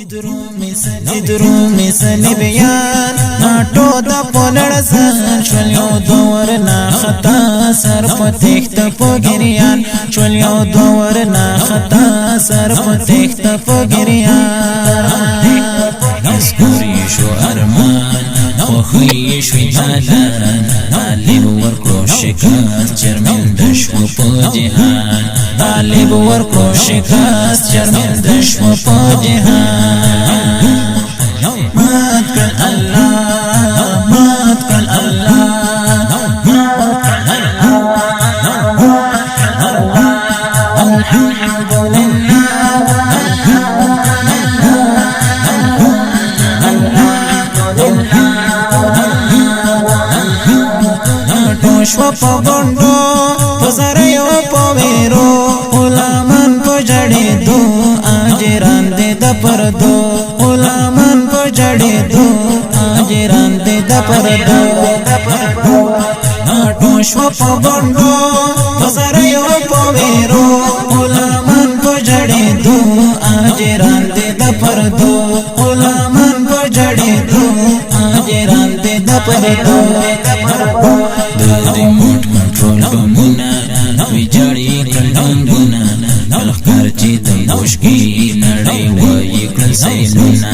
درومي سني بيان ماټو د پولړ سر شول یو دور نا خطا سر پتیخت پګریان شول یو دور نا خطا سر پتیخت پګریان اسکوري شو ارمان خوخي شو جالان طالب ورکو شکاست چرمن دشو په جهان طالب ورکو شکاست چرمن دشو په جهان مات کل الله مات کل الله شو په غوندو پزریو په ویرو غلامن په جړې دو اجران دې د پردو غلامن په جړې دو اجران دې د پردو ناټو شو په غوندو پزریو په ویرو غلامن په جړې دو اجران دې د پردو غلامن په جړې دو اجران دې د پردو ریموٹ کنټرول بمونه ویجاړي کړنګونه لخر چې د بوشګي نړۍ وایي کړل سینونه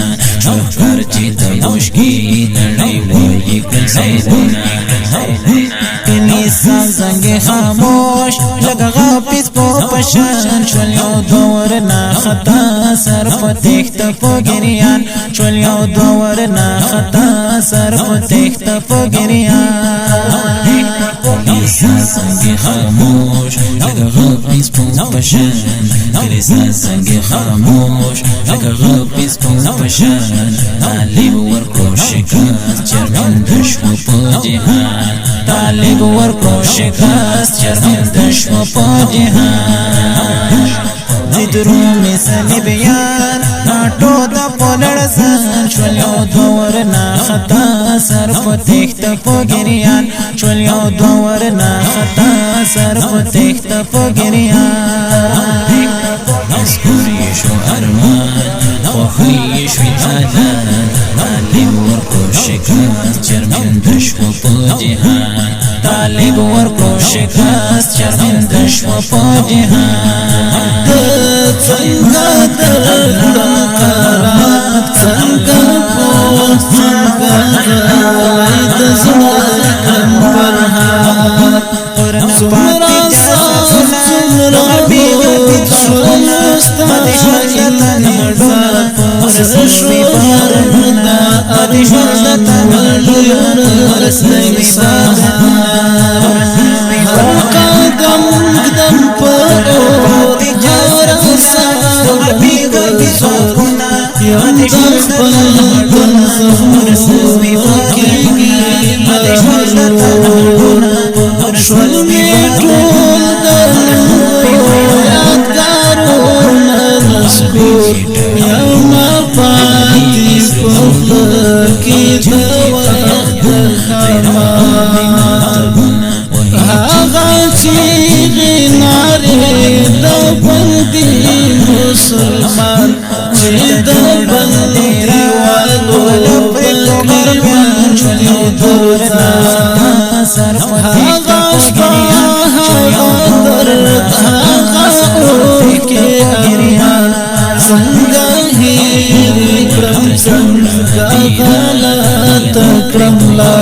لخر چې د بوشګي نړۍ وایي کړل سینونه انسان څنګه خاموش لګ غاپس په پشان شول یو دور نا خطا سر پتیخت پګریان شول یو دور نا خطا سر پتیخت پګریان انسان څنګه خاموش لګ غاپس په پشان انسان څنګه خاموش لګ غاپس په پشان طالب ورکو شکاست چرمن دشو په جهان طالب ورکو شکاست چرمن دشو په جهان درومي سني بيان ناټو د پولړ سر شول یو دور نا خطا سر پتیخت پګریان شول یو دور نا خطا سر پتیخت پګریان اسکوري شو ارمان خوخي شو جالان طالب ورکو شکاست چرمن دشو په جهان طالب ورکو شکاست چرمن دشو په جهان څنګه درکړم قرات څنګه پوس څنګه د زړه کم پرهات څومره څومره بیګت شوست مدحتن ډور شوي بارنا مدحتن ډور رسني ساده قدم قدم پر يندر خپل دن زهور سوي وکيږي شول می ټول در یادګارونه نسکو یوم پاتې په کې د وخت خرمات هغه چې غنارې د بندي مسلمان چې د بندي والو بلګرمان شو درتا سر هغه شپه هغه درد هغه کې اریان څنګه هېر کړم څنګه غلط کړم لا